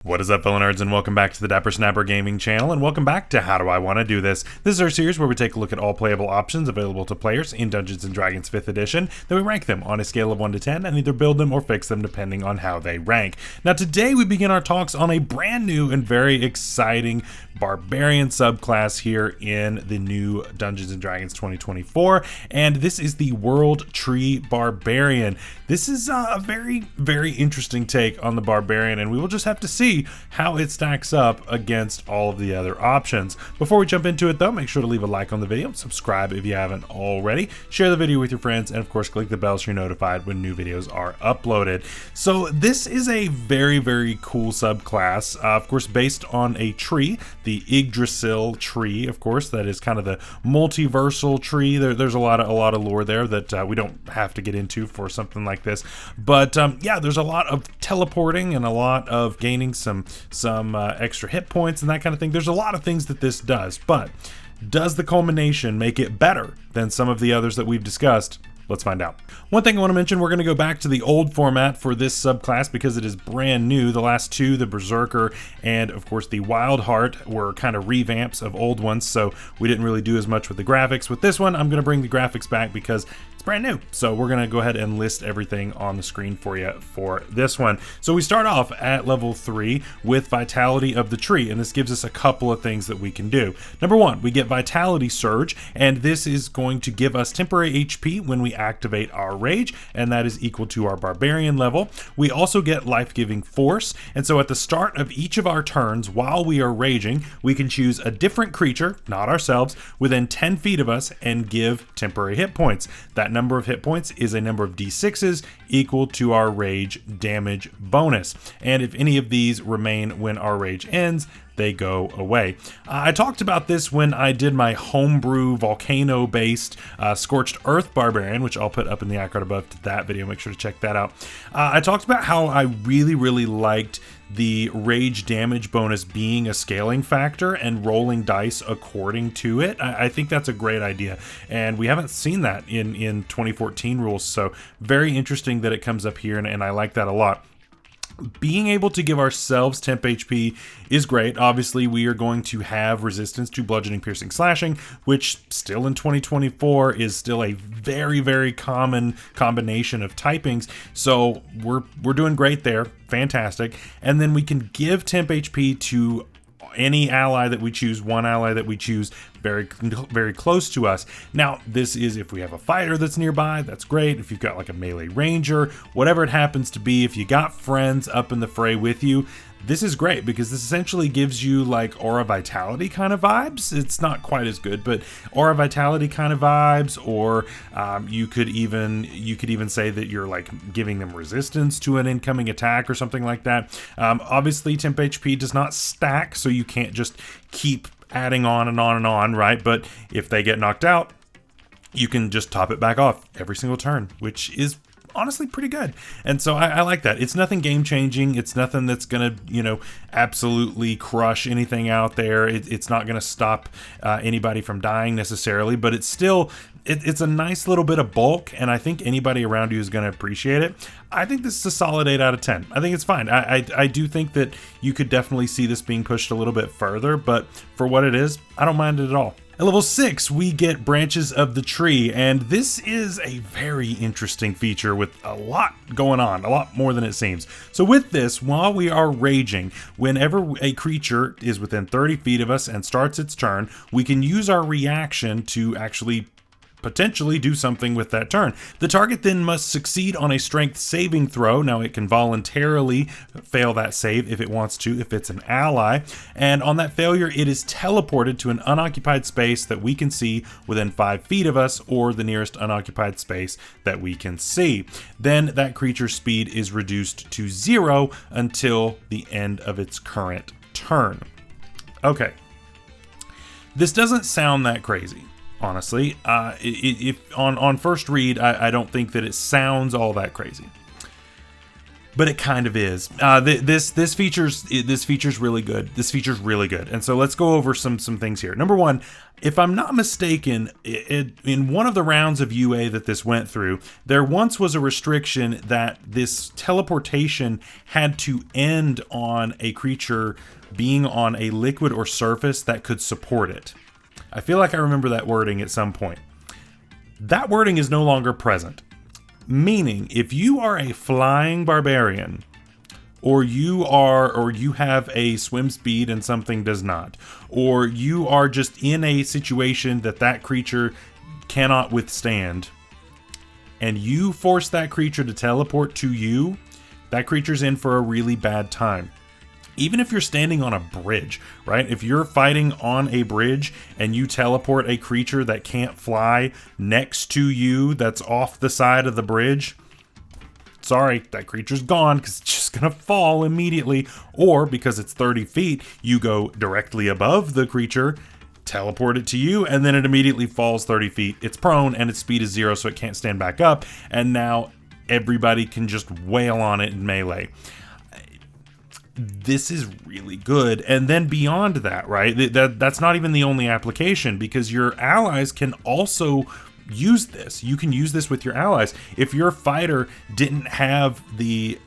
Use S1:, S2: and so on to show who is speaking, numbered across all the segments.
S1: What is up, fellow nerds, and welcome back to the Dapper Snapper Gaming channel, and welcome back to How Do I Want to Do This? This is our series where we take a look at all playable options available to players in Dungeons & Dragons 5th edition, then we rank them on a scale of 1 to 10, and either build them or fix them depending on how they rank. Now today we begin our talks on a brand new and very exciting Barbarian subclass here in the new Dungeons & Dragons 2024, and this is the World Tree Barbarian. This is a very, very interesting take on the Barbarian, and we will just have to see how it stacks up against all of the other options. Before we jump into it though, make sure to leave a like on the video, subscribe if you haven't already, share the video with your friends, and of course click the bell so you're notified when new videos are uploaded. So this is a very, very cool subclass, of course based on a tree, the Yggdrasil tree, of course. That is kind of the multiversal tree. There's a lot of lore there that we don't have to get into for something like this, but yeah, there's a lot of teleporting and a lot of gaining some extra hit points and that kind of thing. There's a lot of things that this does, but does the culmination make it better than some of the others that we've discussed? Let's find out. One thing I want to mention, we're going to go back to the old format for this subclass because it is brand new. The last two, the Berserker and of course the Wild Heart, were kind of revamps of old ones, so we didn't really do as much with the graphics. With this one, I'm going to bring the graphics back because it's brand new. So we're going to go ahead and list everything on the screen for you for this one. So we start off at level 3 with Vitality of the Tree, and this gives us a couple of things that we can do. Number one, we get Vitality Surge, and this is going to give us temporary HP when we activate our rage, and that is equal to our Barbarian level. We also get Life-Giving Force, and so at the start of each of our turns while we are raging, we can choose a different creature, not ourselves, within 10 feet of us and give temporary hit points. That number of hit points is a number of d6s equal to our rage damage bonus, and if any of these remain when our rage ends, they go away. I talked about this when I did my homebrew volcano-based Scorched Earth Barbarian, which I'll put up in the icon above to that video. Make sure to check that out. I talked about how I really liked the rage damage bonus being a scaling factor and rolling dice according to it. I think that's a great idea, and we haven't seen that in 2014 rules, so very interesting that it comes up here, and I like that a lot. Being able to give ourselves temp HP is great. Obviously, we are going to have resistance to bludgeoning, piercing, slashing, which still in 2024 is still a very common combination of typings. So we're doing great there. Fantastic. And then we can give temp HP to any ally that we choose, one ally that we choose very close to us. Now, this is if we have a fighter that's nearby, that's great. If you've got like a melee ranger, whatever it happens to be, if you got friends up in the fray with you, this is great because this essentially gives you like Aura Vitality kind of vibes. It's not quite as good, but Aura Vitality kind of vibes, or you could even say that you're like giving them resistance to an incoming attack or something like that. Obviously, temp HP does not stack, so you can't just keep adding on and on and on, right? But if they get knocked out, you can just top it back off every single turn, which is honestly pretty good. And so I like that. It's nothing game changing. It's nothing that's gonna, absolutely crush anything out there. It's not gonna stop anybody from dying necessarily, but it's still, it's a nice little bit of bulk, and I think anybody around you is gonna appreciate it. I think this is a solid 8 out of 10. I think it's fine. I do think that you could definitely see this being pushed a little bit further, but for what it is, I don't mind it at all. At level 6, we get Branches of the Tree, and this is a very interesting feature with a lot going on, a lot more than it seems. So with this, while we are raging, whenever a creature is within 30 feet of us and starts its turn, we can use our reaction to actually potentially do something with that turn. The target then must succeed on a strength saving throw. Now it can voluntarily fail that save if it wants to, if it's an ally, and on that failure it is teleported to an unoccupied space that we can see within 5 feet of us, or the nearest unoccupied space that we can see. Then that creature's speed is reduced to 0 until the end of its current turn. Okay, this doesn't sound that crazy. Honestly, if on first read, I don't think that it sounds all that crazy. but it kind of is. This feature's really good. This feature's really good. And so let's go over some things here. Number one, if I'm not mistaken, in one of the rounds of UA that this went through, there once was a restriction that this teleportation had to end on a creature being on a liquid or surface that could support it. I feel like I remember that wording at some point. That wording is no longer present. Meaning, if you are a flying barbarian, or you have a swim speed and something does not, or you are just in a situation that creature cannot withstand, and you force that creature to teleport to you, that creature's in for a really bad time. Even if you're standing on a bridge, right? If you're fighting on a bridge and you teleport a creature that can't fly next to you that's off the side of the bridge, sorry, that creature's gone because it's just going to fall immediately. Or because it's 30 feet, you go directly above the creature, teleport it to you, and then it immediately falls 30 feet. It's prone and its speed is 0, so it can't stand back up. And now everybody can just wail on it in melee. This is really good. And then beyond that, right, that's not even the only application, because your allies can also use this. You can use this with your allies. If your fighter didn't have the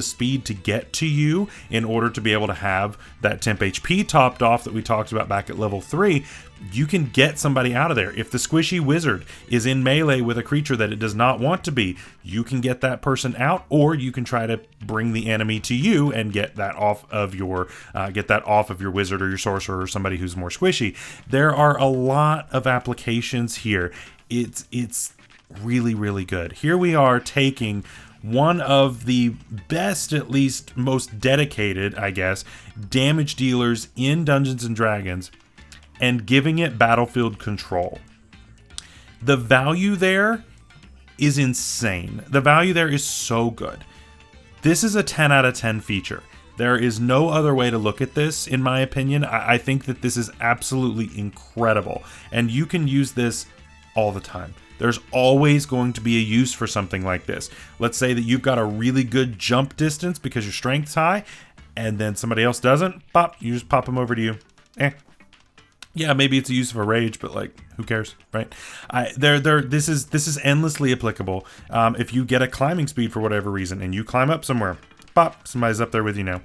S1: speed to get to you in order to be able to have that temp HP topped off that we talked about back at level 3, you can get somebody out of there. If the squishy wizard is in melee with a creature that it does not want to be, you can get that person out, or you can try to bring the enemy to you and get that off of your wizard or your sorcerer or somebody who's more squishy. There are a lot of applications here. It's really, really good. Here we are taking one of the best, at least most dedicated, I guess, damage dealers in Dungeons & Dragons and giving it battlefield control. The value there is insane. The value there is so good. This is a 10 out of 10 feature. There is no other way to look at this, in my opinion. I think that this is absolutely incredible. And you can use this all the time. There's always going to be a use for something like this. Let's say that you've got a really good jump distance because your strength's high, and then somebody else doesn't. Pop, you just pop them over to you. Yeah, maybe it's a use of a rage, but like, who cares, right? This is endlessly applicable. If you get a climbing speed for whatever reason and you climb up somewhere, pop, somebody's up there with you now.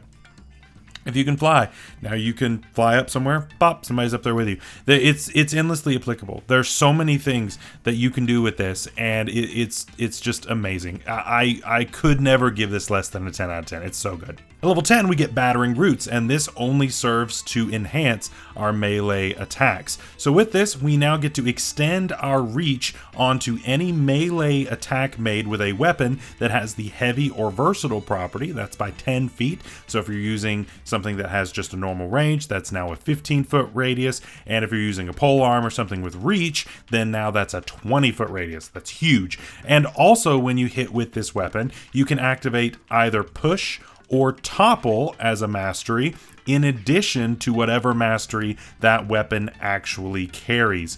S1: If you can fly, now you can fly up somewhere, pop, somebody's up there with you. It's endlessly applicable. There's so many things that you can do with this, and it's just amazing. I could never give this less than a 10 out of 10. It's so good. At level 10, we get Battering Roots, and this only serves to enhance our melee attacks. So with this, we now get to extend our reach onto any melee attack made with a weapon that has the heavy or versatile property. That's by 10 feet. So if you're using something that has just a normal range, that's now a 15-foot radius. And if you're using a polearm or something with reach, then now that's a 20-foot radius. That's huge. And also, when you hit with this weapon, you can activate either push or topple as a mastery, in addition to whatever mastery that weapon actually carries.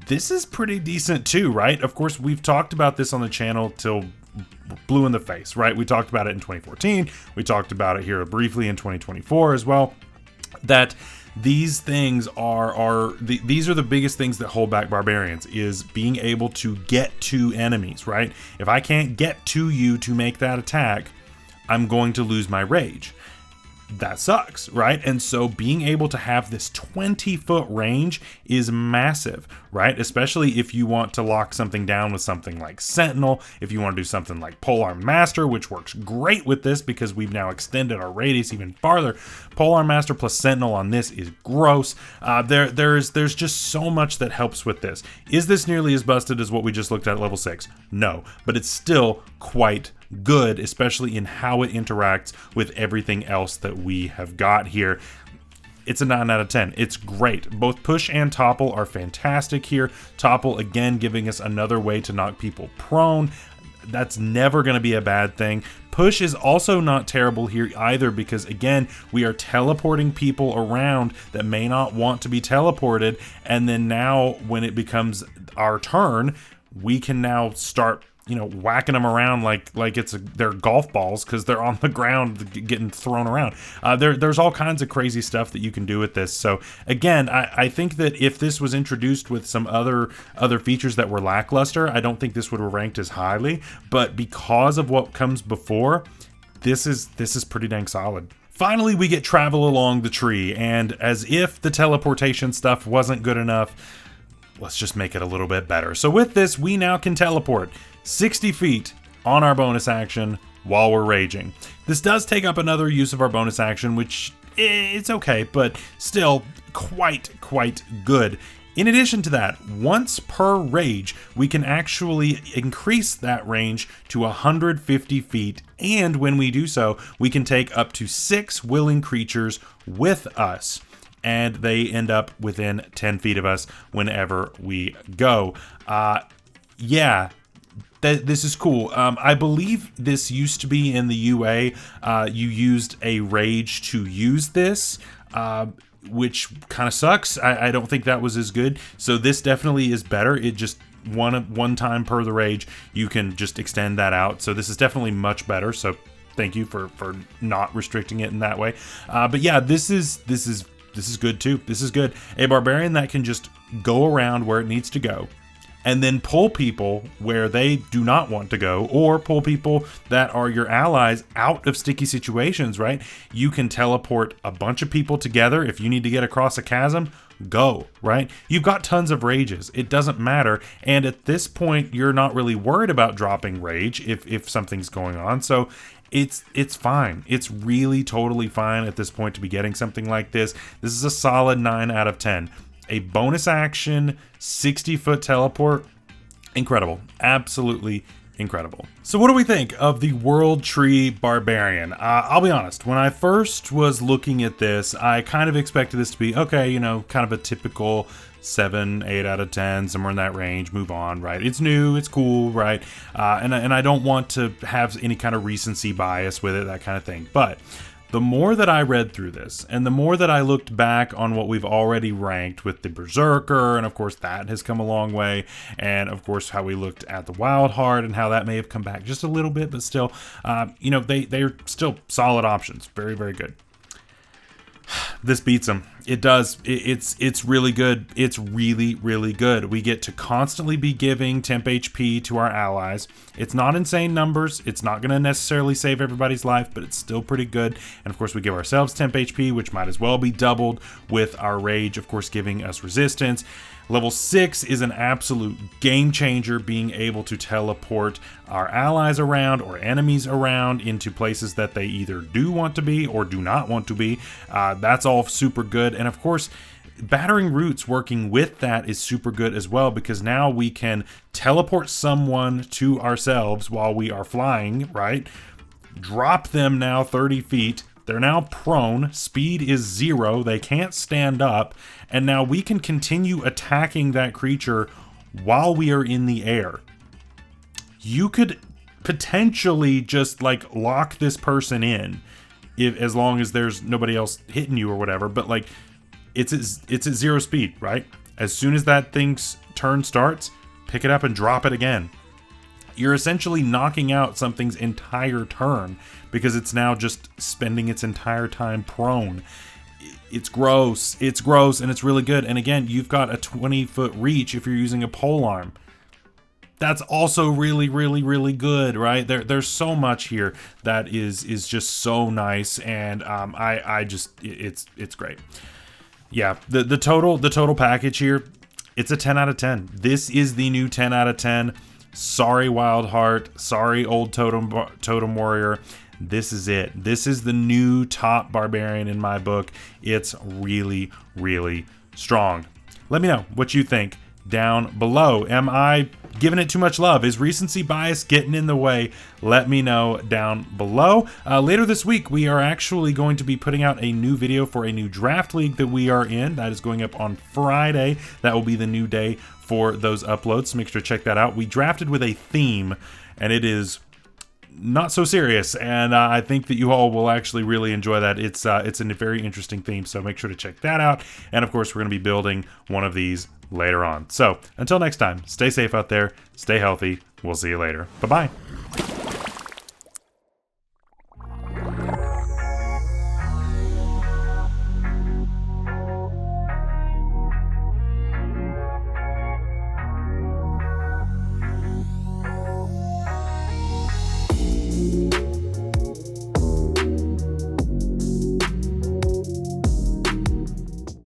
S1: This is pretty decent too, right? Of course, we've talked about this on the channel till blue in the face, right? We talked about it in 2014. We talked about it here briefly in 2024 as well. That these things these are the biggest things that hold back barbarians, is being able to get to enemies, right? If I can't get to you to make that attack, I'm going to lose my rage. That sucks, right? And so being able to have this 20-foot range is massive, right? Especially if you want to lock something down with something like Sentinel, if you want to do something like Polearm Master, which works great with this because we've now extended our radius even farther. Polearm Master plus Sentinel on this is gross. There's just so much that helps with this. Is this nearly as busted as what we just looked at level 6? No, but it's still quite good, especially in how it interacts with everything else that we have got here. It's a 9 out of 10. It's great. Both push and topple are fantastic here. Topple, again, giving us another way to knock people prone. That's never going to be a bad thing. Push is also not terrible here either, because again, we are teleporting people around that may not want to be teleported, and then now when it becomes our turn, we can now start you know, whacking them around like they're golf balls because they're on the ground getting thrown around. There's all kinds of crazy stuff that you can do with this. So again, I think that if this was introduced with some other features that were lackluster, I don't think this would have ranked as highly. But because of what comes before, this is pretty dang solid. Finally, we get travel along the tree, and as if the teleportation stuff wasn't good enough, let's just make it a little bit better. So with this, we now can teleport 60 feet on our bonus action while we're raging. This does take up another use of our bonus action, which it's okay, but still quite good. In addition to that, once per rage, we can actually increase that range to 150 feet, and when we do so, we can take up to 6 willing creatures with us, and they end up within 10 feet of us whenever we go. Yeah. This is cool. I believe this used to be in the UA. You used a rage to use this, which kind of sucks. I don't think that was as good. So this definitely is better. It just one time per the rage, you can just extend that out. So this is definitely much better. So thank you for not restricting it in that way. But yeah, this is good too. This is good. A barbarian that can just go around where it needs to go, and then pull people where they do not want to go, or pull people that are your allies out of sticky situations, right? You can teleport a bunch of people together. If you need to get across a chasm, go, right? You've got tons of rages. It doesn't matter. And at this point, you're not really worried about dropping rage if something's going on. So it's fine. It's really totally fine at this point to be getting something like this. This is a solid 9 out of 10. A bonus action 60-foot teleport, incredible, absolutely incredible. So what do we think of the World Tree Barbarian? I'll be honest, when I first was looking at this, I kind of expected this to be, okay, you know, kind of a typical 7, 8 out of 10, somewhere in that range, move on, right? It's new, it's cool, right? And I don't want to have any kind of recency bias with it, that kind of thing. But the more that I read through this, and the more that I looked back on what we've already ranked with the Berserker, and of course that has come a long way, and of course how we looked at the Wild Heart and how that may have come back just a little bit, but still, you know, they're still solid options. Very, very good. This beats them. It does. It's really good. It's really good. We get to constantly be giving temp HP to our allies. It's not insane numbers. It's not going to necessarily save everybody's life, but it's still pretty good. And of course, we give ourselves temp HP, which might as well be doubled with our rage, of course, giving us resistance. Level 6 is an absolute game changer, being able to teleport our allies around or enemies around into places that they either do want to be or do not want to be. That's all super good. And of course, battering roots working with that is super good as well, because now we can teleport someone to ourselves while we are flying, right? Drop them now 30 feet. They're now prone, speed is 0, they can't stand up, and now we can continue attacking that creature while we are in the air. You could potentially just like lock this person in, as long as there's nobody else hitting you or whatever, but like it's at 0 speed, right? As soon as that thing's turn starts, pick it up and drop it again. You're essentially knocking out something's entire turn because it's now just spending its entire time prone. It's gross, and it's really good. And again, you've got a 20-foot reach if you're using a polearm. That's also really good, right? There's so much here that is just so nice, and it's great. Yeah, the total package here, it's a 10 out of 10. This is the new 10 out of 10. Sorry, Wild Heart. Sorry, old Totem Warrior. This is it. This is the new top barbarian in my book. It's really strong. Let me know what you think down below. Am I giving it too much love? Is recency bias getting in the way? Let me know down below. Later this week, we are actually going to be putting out a new video for a new draft league that we are in. That is going up on Friday. That will be the new day for those uploads, so make sure to check that out. We drafted with a theme, and it is not so serious, and I think that you all will actually really enjoy that. It's a very interesting theme, so make sure to check that out. And of course, we're going to be building one of these later on. So until next time, stay safe out there, stay healthy. We'll see you later. Bye-bye.